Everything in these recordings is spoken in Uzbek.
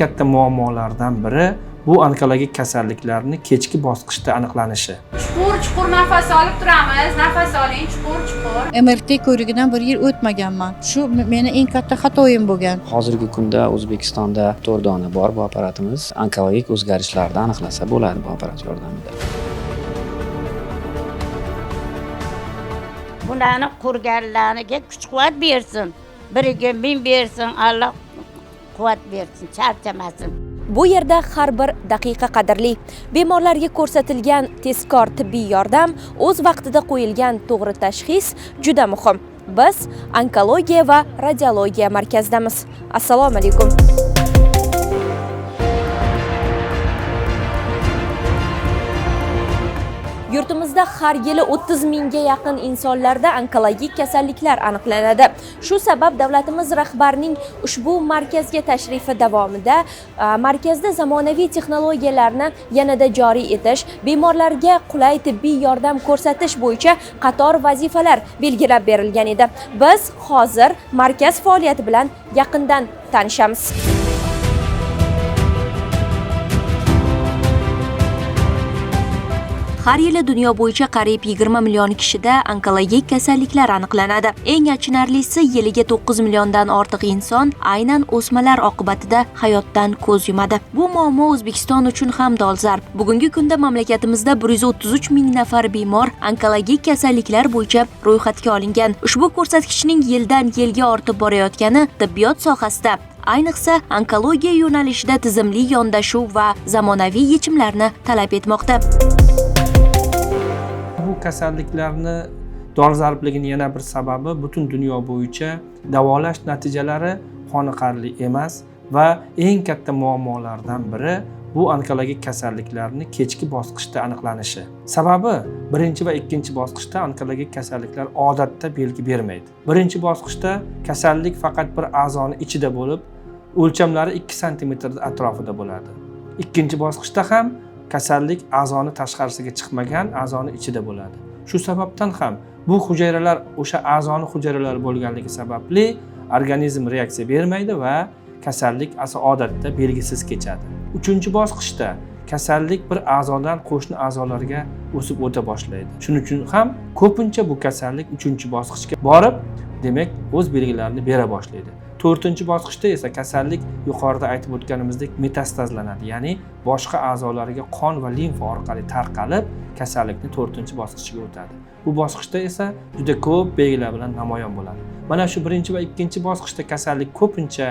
katta muammolardan biri bu onkologik kasalliklarning kechki bosqichda aniqlanishi. Chuqur nafas olib turamiz, nafas oling, chuqur. MRT ko'rigidan 1 yil o'tmaganman. Shu meni eng katta xatoyim bo'lgan. Hozirgi kunda O'zbekistonda 4 dona bor bu apparatimiz. Onkologik o'zgarishlarni aniqlasa bo'ladi bu apparat yordamida. Bularni qurganlarga kuch-quvvat bersin. Biriga ming bersin, Alloh quvvat bersin, charchamasin. Bu yerda har bir daqiqa qadrli. Bemorlarga ko'rsatilgan tezkor tibbiy yordam, o'z vaqtida qo'yilgan to'g'ri tashxis juda muhim. Biz onkologiya va radiologiya markazidamiz. Assalomu alaykum. Yurtimizda har yili 30 mingga yaqin insonlarda onkologik kasalliklar aniqlanadi. Shu sabab davlatimiz rahbarining ushbu markazga tashrifi davomida markazda zamonaviy texnologiyalarni yanada joriy etish, bemorlarga qulay tibbiy yordam ko'rsatish bo'yicha qator vazifalar belgilab berilgan edi. Biz hozir markaz faoliyati bilan yaqindan tanishamiz. Har yili dunyo bo'yicha qariyb 20 million kishida onkologik kasalliklar aniqlanadi. Eng achinarlisi, yiliga 9 milliondan ortiq inson aynan o'smalar oqibatida hayotdan ko'z yumadi. Bu muammo O'zbekiston uchun ham dolzarb. Bugungi kunda mamlakatimizda 133 ming nafar bemor onkologik kasalliklar bo'yicha ro'yxatga olingan. Ushbu ko'rsatkichning yildan yilga ortib borayotgani tibbiyot sohasida, ayniqsa onkologiya yo'nalishida tizimli yondashuv va zamonaviy yechimlarni talab etmoqda. Bu kasalliklarni dolzarbligini yana bir sababi butun dunyo bo'yicha davolash natijalari qoniqarli emas va eng katta muammolardan biri bu onkologik kasalliklarning kechki bosqichda aniqlanishi. Sababi birinchi va ikkinchi bosqichda onkologik kasalliklar odatda belgi bermaydi. Birinchi bosqichda kasallik faqat bir a'zoni ichida bo'lib, o'lchamlari 2 sm atrofida bo'ladi. Ikkinchi bosqichda ham kasallik a'zoni tashqarisiga chiqmagan, a'zoni ichida bo'ladi. Shu sababdan ham bu hujayralar o'sha a'zoni hujayralari bo'lganligi sababli organizm reaksiya bermaydi va kasallik odatda belgisiz kechadi. Uchinchi bosqichda kasallik bir a'zodan qo'shni a'zolarga o'sib o'ta boshlaydi. Shuning uchun ham ko'pincha bu kasallik 3-bosqichga borib, demak, o'z belgilarini bera boshlaydi. 4-bosqichda esa kasallik yuqorida aytib o'tganimizdek metastazlanadi, ya'ni boshqa a'zolarga qon va limfa orqali tarqalib, kasallikni 4-bosqichga o'tadi. Bu bosqichda esa juda ko'p belgilar bilan namoyon bo'ladi. Mana shu 1 va 2-bosqichda kasallik ko'pincha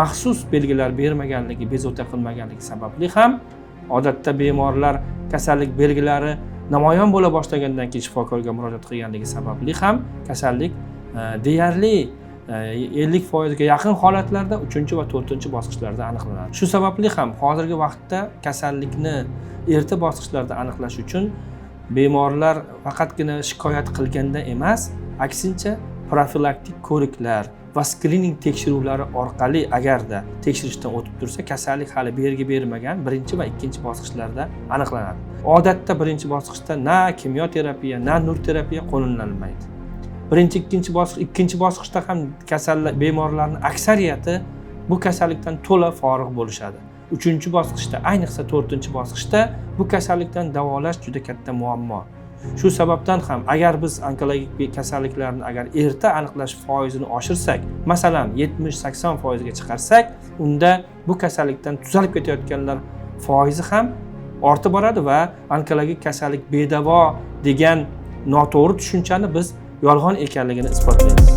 maxsus belgilar bermaganligi, bezovta qilmaganligi sababli ham odatda bemorlar kasallik belgilari namoyon bo'la boshlagandan keyin shifokorga murojaat qilganligi sababli ham kasallik deyarli 50% ga yaqin holatlarda 3 va 4-bosqichlarda aniqlanadi. Shu sababli ham hozirgi vaqtda kasallikni erta bosqichlarda aniqlash uchun bemorlar faqatgina shikoyat qilganda emas, aksincha profilaktik ko'riklar va skrining tekshiruvlari orqali agarda tekshirishdan o'tib tursa, kasallik hali belgi bermagan 1 va 2-bosqichlarda aniqlanadi. Odatda 1-bosqichda na kimyoterapiya, na nur terapiya qo'llanilmaydi. 2-bosqichda ham bemorlarning aksariyati bu kasallikdan to'la forig' bo'lishadi. 3-bosqichda, ayniqsa 4-bosqichda bu kasallikdan davolash juda katta muammo. Shu sababdan ham agar biz onkologik kasalliklarni agar erta aniqlash foizini oshirsak, masalan 70-80% ga chiqarsak, unda bu kasallikdan tuzalib ketayotganlar foizi ham ortib boradi va onkologik kasallik bedavo degan noto'g'ri tushunchani biz yolg'on ekanligini isbotlaymiz.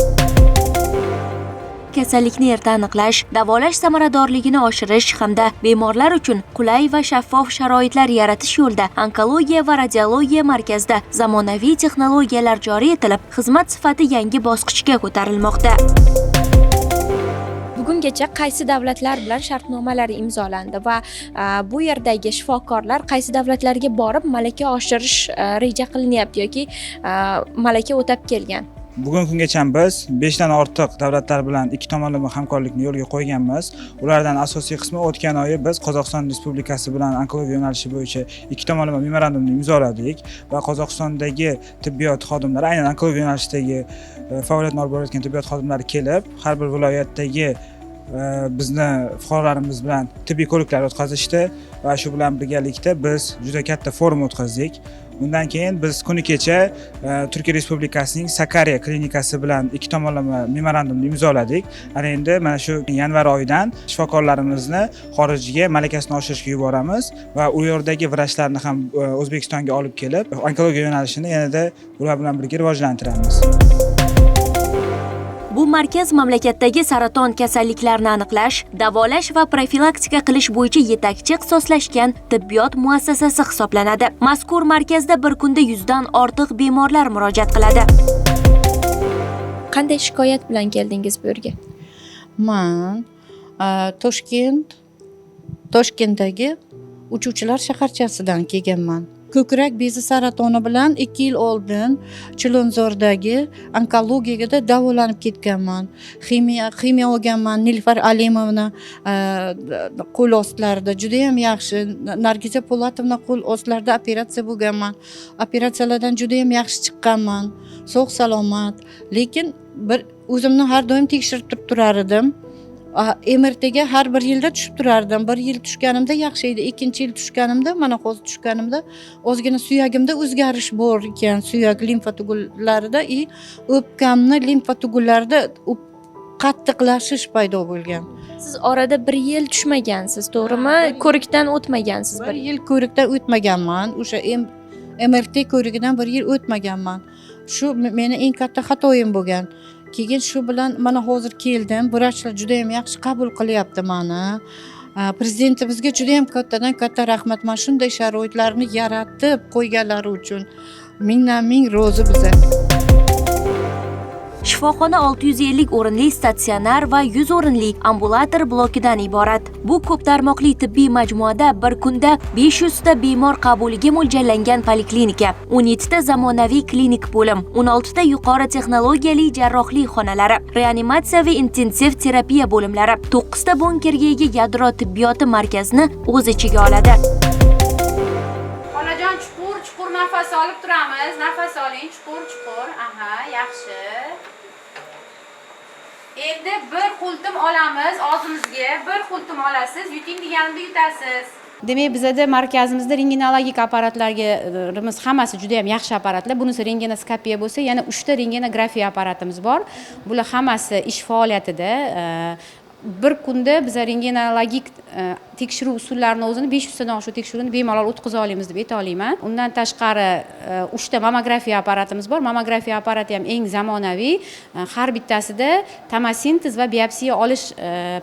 Kasallikni erta aniqlash, davolash samaradorligini oshirish hamda bemorlar uchun qulay va shaffof sharoitlar yaratish yo'lida onkologiya va radiologiya markazida zamonaviy texnologiyalar joriy etilib, xizmat sifati yangi bosqichga ko'tarilmoqda. Bugungacha qaysi davlatlar bilan shartnomalar imzolandi va bu yerdagi shifokorlar qaysi davlatlarga borib malaka oshirish reja qilinyapti yoki malaka o'tab kelgan? Bugungi kungacha biz 5 dan ortiq davlatlar bilan ikki tomonlama hamkorlikni yo'lga qo'yganmiz. Ulardan asosiy qismi o'tgan oyi biz Qozog'iston Respublikasi bilan onkologiya yo'nalishi bo'yicha ikki tomonlama memorandumni imzoladik va Qozog'istondagi tibbiyot xodimlari, aynan onkologiya yo'nalishidagi faoliyatni olib borayotgan tibbiyot xodimlari kelib, har bir viloyatdagi bizni fuqarolarimiz bilan tibbiy ko'riklar o'tkazishdi va shu bilan birgalikda biz juda katta forum o'tkazdik. Undan keyin biz kuni kecha Turkiya Respublikasining Sakarya klinikasi bilan ikki tomonlama memorandumni imzoladik. Ana endi mana shu yanvar oyidan shifokorlarimizni xorijga malakasini oshirishga yuboramiz va u yerdagi vrachlarni ham O'zbekistonga olib kelib, onkologiya yo'nalishini yanada ular bilan birga rivojlantiramiz. Bu markaz mamlakatdagi saraton kasalliklarini aniqlash, davolash va profilaktika qilish bo'yicha yetakchi ixtisoslashgan tibbiyot muassasasi hisoblanadi. Mazkur markazda bir kunda 100 dan ortiq bemorlar murojaat qiladi. Qanday shikoyat bilan keldingiz bu yerga? Men Toshkentdagi uchuvchilar shaharchasidan kelganman. Ko'krak bezi saratoni bilan 2 yil oldin Chilonzordagi onkologiyada davolanib ketganman. Ximiya olganman. Nilufar Alimovna qo'l ostlarida juda ham yaxshi. Nargiza Po'latovna qo'l ostlarida operatsiya bo'lganman. Operatsiyalardan juda ham yaxshi chiqqanman. Sog' salomat. Lekin bir o'zimni har doim tekshirib turar edim. MRTga har bir yilda tushib turardim. Bir yil tushganimda yaxshi edi. Ikkinchi yil tushganimda, mana hozir tushganimda ozgina suyagimda o'zgarish bor ekan. Suyak limfa tugullarida, o'pkamni limfa tugullarida qattiqlashish paydo bo'lgan. Siz orada bir yil tushmagansiz, to'g'rimi? Ko'rikdan o'tmagansiz. Bir yil ko'rikdan o'tmaganman. O'sha MRT ko'rigidan bir yil o'tmaganman. Shu meni eng katta xatoyim bo'lgan. Keyin shu bilan mana hozir keldim. Vrachlar juda ham yaxshi qabul qilyapti meni. Prezidentimizga juda ham katta rahmat. Mana shunday sharoitlarni yaratib qo'yganlari uchun ming rozi biza. Shifoxona 650 o'rinli statsionar va 100 o'rinli ambulator blokidan iborat. Bu ko'p tarmoqli tibbiy majmuada bir kunda 500 ta bemor qabuliga mo'ljallangan poliklinika, 17 ta zamonaviy klinik bo'lim, 16 ta yuqori texnologiyali jarrohlik xonalari, reanimatsiya va intensiv terapiya bo'limlari, 9 ta bunkerga ega yadro tibbiyoti markazini o'z ichiga oladi. Xolajon, chuqur nafas olib turamiz. Nafas oling, chuqur. Aha, yaxshi. Endi bir qultum olamiz og'zimizga, bir qultum olasiz, yuting deganimda yutasiz. Demak, bizda markazimizda rengenologik apparatlarimiz hammasi juda ham yaxshi apparatlar. Bunisi rentgenoskopiya bo'lsa, yana 3 ta rentgenografiya apparatimiz bor. Bular hammasi ish faoliyatida. Bir kunda biz rentgenologik tekshiruv usullarini o'zini 500 tadan oshiq tekshiruvni bemalol o'tkaza olamiz deb ayta olaman. Undan tashqari 3 ta mammografiya apparatimiz bor. Mammografiya apparati ham eng zamonaviy. Har bittasida tomosintez va biopsiya olish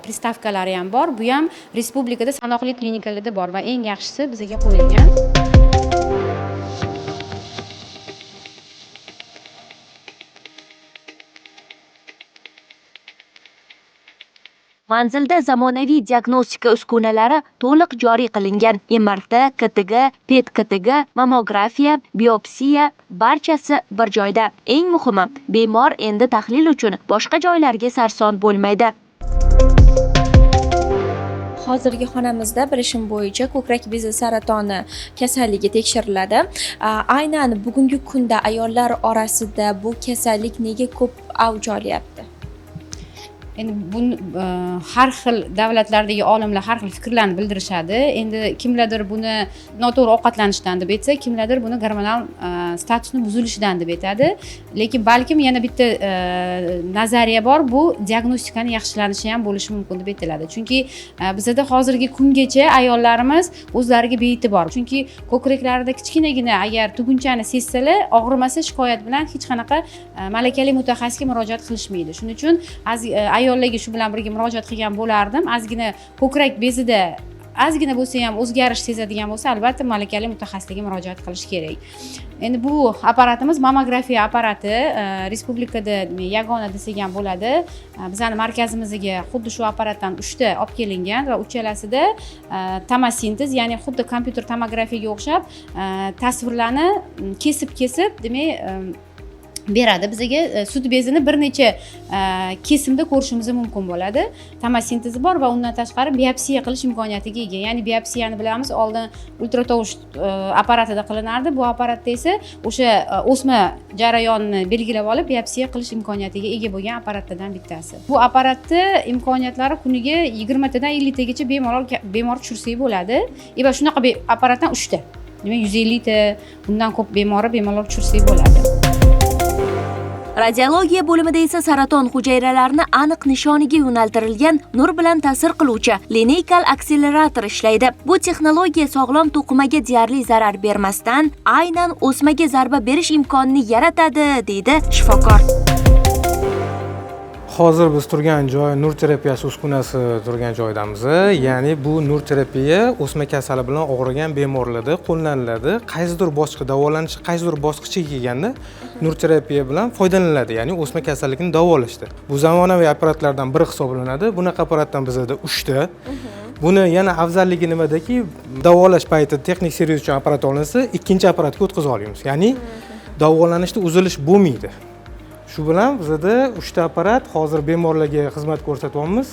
pristavkalari ham bor. Bu ham respublikada sanoqli klinikalarda bor va eng yaxshisi bizga qo'yilgan. Manzilda zamonaviy diagnostika uskunalari to'liq joriy qilingan. MRT, KTG, PET KTG, mammografiya, biopsiya barchasi bir joyda. Eng muhimi, bemor endi tahlil uchun boshqa joylarga sarson bo'lmaydi. Hozirgi xonamizda bilishim bo'yicha ko'krak bezi saratoni kasalligi tekshiriladi. Aynan bugungi kunda ayollar orasida bu kasallik nega ko'p avj olyapti? Endi bu har xil davlatlardagi olimlar har xil fikrlarni bildirishadi. Endi kimlardir buni noto'g'ri ovqatlanishdan deb aytsa, kimlardir buni gormonal statusni buzilishidan deb aytadi. Lekin balkim yana bitta nazariya bor, bu diagnostikani yaxshilanishi ham bo'lishi mumkin deb aytiladi. Chunki bizda hozirgi kungacha ayollarimiz o'zlariga bee'tibor. Chunki ko'kraklarida kichkinagina agar tugunchani sezsalar, og'rimasa shikoyat bilan hech qanaqa malakali mutaxassisga murojaat qilishmaydi. Shuning uchun ayollarga shu bilan birga murojaat qilgan bo'lardim. Ozgina ko'krak bezida ozgina bo'lsa ham o'zgarish sezadigan bo'lsa, albatta malakali mutaxassisga murojaat qilish kerak. Endi bu apparatimiz mammografiya apparati, respublikada yagona desak ham bo'ladi. Bizning markazimizga xuddi shu apparatdan 3 ta olib kelingan va uchalasida tomosintez, ya'ni xuddi kompyuter tomografiyaga o'xshab tasvirlarni kesib, demak beradi bizga. Sut bezini bir necha kesimda ko'rishimiz mumkin bo'ladi. Tomosintezi bor va undan tashqari biopsiya qilish imkoniyatiga ega. Ya'ni biopsiyani bilamiz, oldin ultratovush apparatida qilinardi. Bu apparatda esa o'sha o'sma jarayonini belgilab olib, biopsiya qilish imkoniyatiga ega bo'lgan apparatlardan bittasi. Bu apparatni imkoniyatlari kuniga 20 tadan 50 tagacha bemor tushirsak bo'ladi. Va shunaqa apparatdan 3 ta. Demak 150 ta, undan ko'p bemorlar tushirsak bo'ladi. Radiologiya bo'limida esa saraton hujayralarini aniq nishoniga yo'naltirilgan nur bilan ta'sir qiluvchi lineykal akselerator ishlaydi. Bu texnologiya sog'lom to'qimaga deyarli zarar bermasdan, aynan o'smaga zarba berish imkonini yaratadi, deydi shifokor. Hozir biz turgan joy nur terapiyasi uskunasi turgan joydamiz. Ya'ni bu nur terapiya o'sma kasali bilan og'rigan bemorlarda qo'llaniladi. Qaysidir bosqich davolanishi qaysidir bosqichga kelganda nur terapiya bilan foydalaniladi. Ya'ni o'sma kasallikni davolashda. Bu zamonaviy apparatlardan biri hisoblanadi. Bunaqa apparatdan bizda 3 ta. Buni yana afzalligi nimadaki, davolash paytida texnik servis uchun apparat olinsa, ikkinchi apparatga o'tkazib olamiz. Ya'ni davolanishda uzilish bo'lmaydi. Shu bilan bizda 3 ta apparat hozir bemorlarga xizmat ko'rsatyapmiz.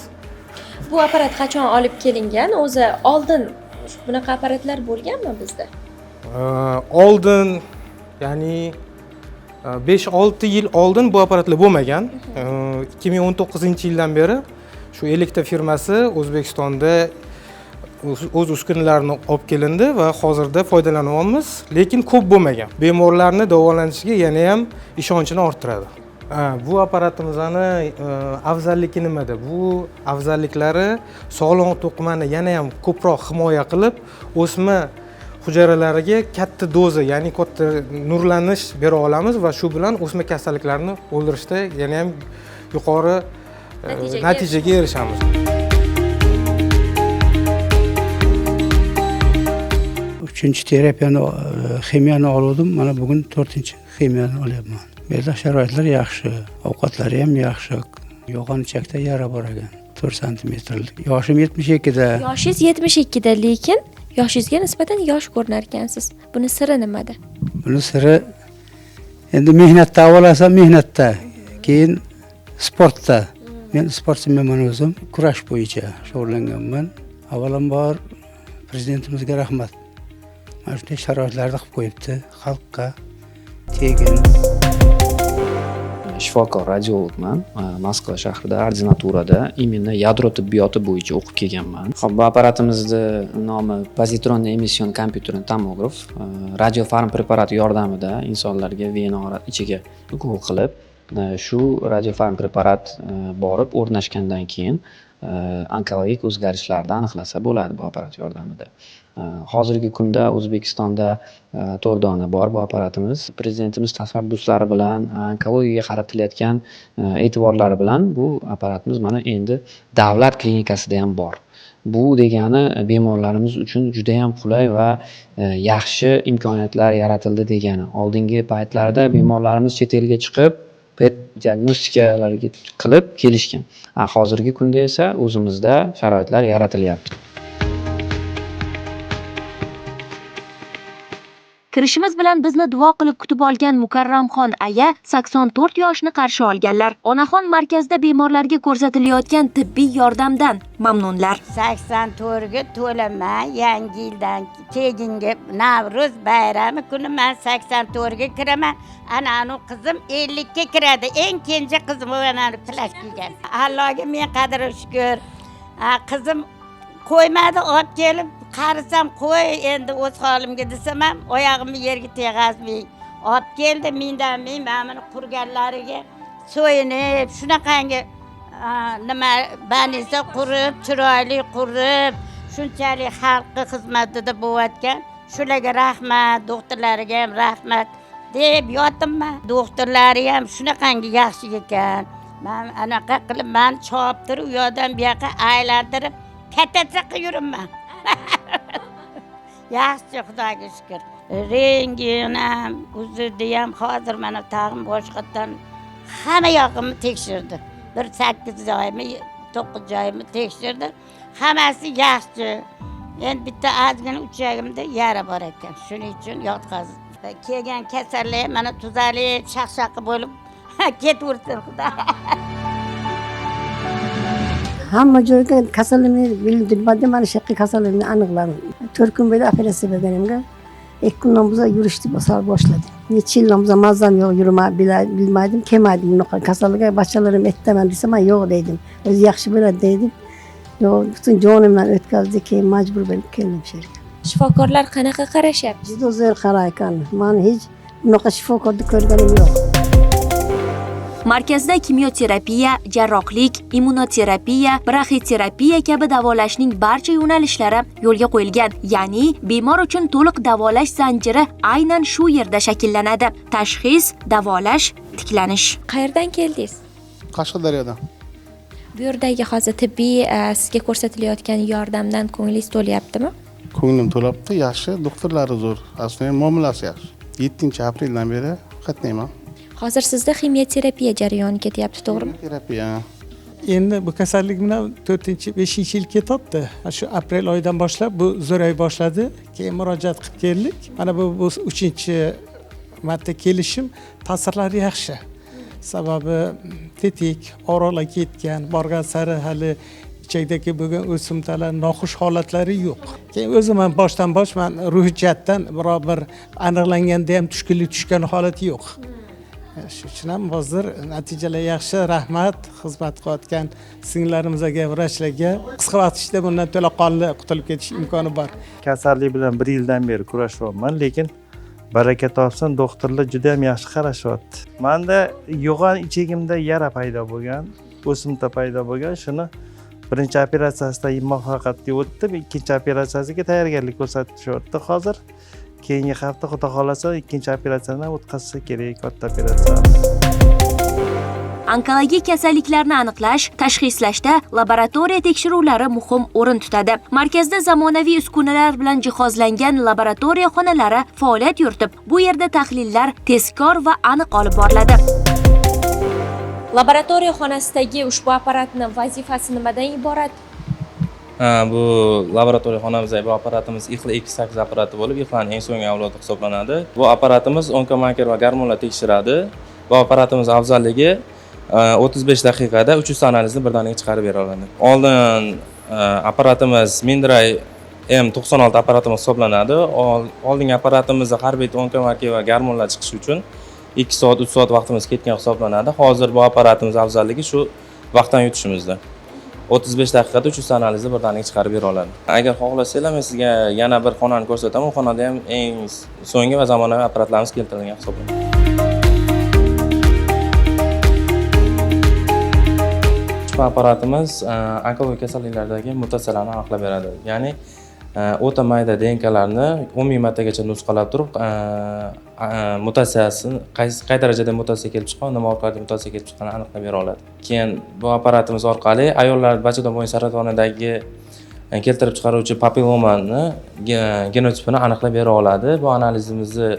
Bu apparat qachon olib kelingan? O'zi oldin bunaqa apparatlar bo'lganmi bizda? Oldin, ya'ni 5-6 yil oldin bu apparatlar bo'lmagan. 2019-yildan beri shu Elekta firmasi O'zbekistonda o'z uskunalarini olib kelindi va hozirda foydalanyapmiz, lekin ko'p bo'lmagan. Bemorlarni davolanishiga yana ham ishonchini orttiradi. Bu apparatimizni afzalligi nimada? Bu afzalliklari sog'lom to'qimani yana ham ko'proq himoya qilib, o'sma hujayralariga katta doza, ya'ni katta nurlanish bera olamiz va shu bilan o'sma kasalliklarni o'ldirishda yana ham yuqori natijaga erishamiz. Uchinchi terapiyani, ximiyani oldim. Mana bugun 4-ximiyani olyapman. Bu yerda sharoitlar yaxshi, ovqatlari ham yaxshi. Yo'g'on ichakda yara bor ekan, 4 santimetrlik. Yoshim 72da. Yoshingiz 72da, lekin yoshingizga nisbatan yosh ko'rinar ekansiz. Buni siri nimada? Buni siri endi mehnatda, avvalasa mehnatda, keyin sportda. Men sportchiman o'zim, kurash bo'yicha shug'ullanganman. Avvalambor prezidentimizga rahmat. Mana shunday sharoitlarda qilib qo'yibdi, xalqqa tegin. Shifokor, radiologman. Moskva shahrida ordinaturada imенно yadro tibbiyoti bo'yicha o'qib kelganman. Xo'p, bu apparatimizni nomi pozitronniy emission kompyuterli tomograf. Radiofarm preparati yordamida insonlarga vena ichiga ukol qilib, shu radiofarm preparat borib o'rnashgandan keyin onkologik o'zgarishlarni aniqlasa bo'ladi bu apparat yordamida. Hozirgi kunda O'zbekistonda 4 dona bor bu apparatimiz. Prezidentimiz tashabbuslari bilan, onkologiyaga qaratilayotgan e'tiborlari bilan bu apparatimiz mana endi davlat klinikasida ham bor. Bu degani bemorlarimiz uchun juda ham qulay va yaxshi imkoniyatlar yaratildi degani. Oldingi paytlarda bemorlarimiz chet elga chiqib PET diagnostikalarga qilib kelishgan. Hozirgi kunda esa o'zimizda sharoitlar yaratilyapti. Kirishimiz bilan bizni duo qilib kutib olgan Mukarramxon aya 84 yoshni qarshi olganlar. Onaxon markazida bemorlarga ko'rsatilayotgan tibbiy yordamdan mamnunlar. 84 ga to'laman, yangi yildan keyingi Navruz bayrami kuni men 84 ga kiraman. Anani qizim 50 ga kiradi. Eng kenja qizim anani plash kiygan. Allohga men qadri shukr. Qizim qo'ymadi, olib kelib qarasam qo'y endi o'z holimga desam ham oyog'imni yerga teg'azmay olib keldi. Mendan men mana qurganlariga so'yinib, shunaqangi nima banisa qurib, chiroyli qurib, shunchalik xalqqa xizmatida bo'layotgan. Shularga rahmat, doktorlariga ham rahmat deb yotibman. Doktorlari ham shunaqangi yaxshi ekan. Men anaqa qilib meni choptirib, u yoqdan bu yoqqa aylantirib kattacha qilib yuribman. Yaxshi, Xudoga shukr. Rengim ham, uzudi ham hozir mana tag'im boshqatdan hamma yog'imni tekshirdi. Bir 8 oymi, 9 oymi tekshirdi. Hammasi yaxshi. Endi bitta ozgina uchagimda yara bor ekan. Shuning uchun Kelgan kasallar mana tuzalib, shaq-shaqi bo'lib ketaversin xudo. Hamma joyga kasallikni bildirmadim, mana shu kasallikni aniqladim. 4 kun bo'ldi operatsiya bo'lganimga. 2 kundan buyon yurishni boshladim. Necha yildan buyon mazam yo'q, bilmaydim, kelmaydim bunaqa kasallikka. Bachalarim aytaman desa, men yo'q dedim. O'zi yaxshi bo'ladi dedim. Yo'q, butun jonimdan o'tkazdi, keyin majbur bo'lib keldim shu yerga. Shifokorlar qanaqa qarashyapti? Juda zo'r qaraykan. Men hech bunaqa shifokorni ko'rganim yo'q. Markazda kimyoterapiya, jarrohlik, immunoterapiya, braxiterapiya kabi davolashning barcha yo'nalishlari yo'lga qo'yilgan. Ya'ni bemor uchun to'liq davolash zanjiri aynan shu yerda shakllanadi. Tashxis, davolash, tiklanish. Qayerdan keldingiz? Qashqadaryodan. Bu yerdagi hozir tibbiy sizga ko'rsatilayotgan yordamdan ko'nglingiz to'layaptimi? Ko'nglim to'labdi, yaxshi, doktorlari zo'r, aslida muomalasi yaxshi. 7-apreldan beri qatnayman. Hozir sizda kimyoterapiya jarayoni ketyapti, to'g'rimi? Terapiya. Endi bu kasallik bilan 4-5 yil ketyapti. Shu aprel oyidan boshlab bu zo'ray boshladi. Keyin murojaat qilib keldik. Mana bu 3-marta kelishim, ta'sirlari yaxshi. Sababi tetik, orolga ketgan, borgan sari hali ichakdagi bo'lgan o'simtalar, noxush holatlari yo'q. Keyin o'zim ham boshdan bosh men ruhiy jihatdan biror bir aniqlanganda ham tushkunlik tushgan holat yo'q. Shu uchun ham hozir natijalar yaxshi. Rahmat xizmat qilayotgan singillarimizga, vrachlarga. Qisqa vaqt ichida bundan to'laqonli qutulib ketish imkoni bor. Kasallik bilan 1 yildan beri kurashyapman, lekin baraka topsin, doktorlar juda ham yaxshi qarashyapti. Menda yo'g'on ichagimda yara paydo bo'lgan, o'simta paydo bo'lgan. Shuni birinchi operatsiyasida muvaffaqiyatli o'tdim, ikkinchi operatsiyasiga tayyorgarlik ko'rsatishyapti hozir. Keyingi hafta xudo xolasa ikkinchi operatsiyadan o'tkazsa kerak, katta operatsiya. Onkologik kasalliklarni aniqlash, tashxislashda laboratoriya tekshiruvlari muhim o'rin tutadi. Markazda zamonaviy uskunalar bilan jihozlangan laboratoriya xonalari faoliyat yuritib, bu yerda tahlillar tezkor va aniq olib boriladi. Laboratoriya xonasidagi ushbu apparatni vazifasi nimadan iborat? Bu laboratoriya xonamizda bu apparatimiz IXLA X8 apparati bo'lib, IXLAning eng so'nggi avlodi hisoblanadi. Bu apparatimiz onkomarker va gormonlar tekshiradi. Bu apparatimiz afzalligi 35 daqiqada 300 ta analizni birdaniga chiqarib bera oladi. Oldin apparatimiz Mindray M96 apparatimiz hisoblanadi. Oldingi apparatimizda har bir onkomarker va gormonlar chiqishi uchun 2 soat, 3 soat vaqtimiz ketgan hisoblanadi. Hozir bu apparatimiz afzalligi shu vaqtdan yutishimizda. 35 daqiqada 300 ta analizni birdaniga chiqarib bera oladi. Agar xohlasanglar, men sizga yana bir xonani ko'rsataman. U xonada ham eng so'nggi va zamonaviy apparatlarimiz keltirilgan hisoblanadi. Bu apparatimiz onkologik kasalliklardagi mutatsiyalarni aniqlab beradi. Ya'ni o'ta mayda DNKlarni 10 martagacha nusxalab turib, mutatsiyasini qay darajada mutatsiya kelib chiqqan, nima orqali mutatsiya kelib chiqqanini aniqlab bera oladi. Keyin bu apparatimiz orqali ayollar bachadon bo'yin saratonidagi keltirib chiqaruvchi papillomani genotipini aniqlab bera oladi. Bu analizimizni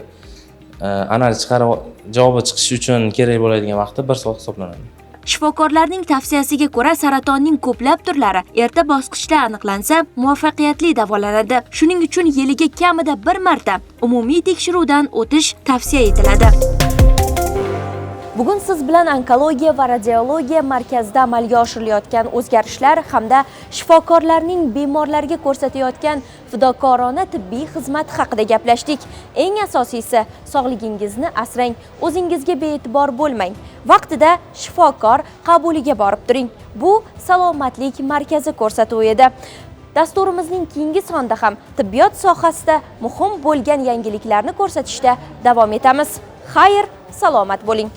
analiz chiqarib javobi chiqishi uchun kerak bo'ladigan vaqti 1 soat hisoblanadi. Shifokorlarning tavsiyasiga ko'ra saratonning ko'plab turlari erta bosqichda aniqlansa, muvaffaqiyatli davolanadi. Shuning uchun yiliga kamida 1 marta umumiy tekshiruvdan o'tish tavsiya etiladi. Bugun siz bilan onkologiya va radiologiya markazida amalga oshirilayotgan o'zgarishlar hamda shifokorlarning bemorlarga ko'rsatayotgan fidokorona tibbiy xizmat haqida gaplashdik. Eng asosiysi, sog'ligingizni asrang, o'zingizga bee'tibor bo'lmang. Vaqtida shifokor qabuliga borib turing. Bu salomatlik markazi ko'rsatuvi edi. Dasturimizning keyingi sonida ham tibbiyot sohasida muhim bo'lgan yangiliklarni ko'rsatishda davom etamiz. Xayr, salomat bo'ling.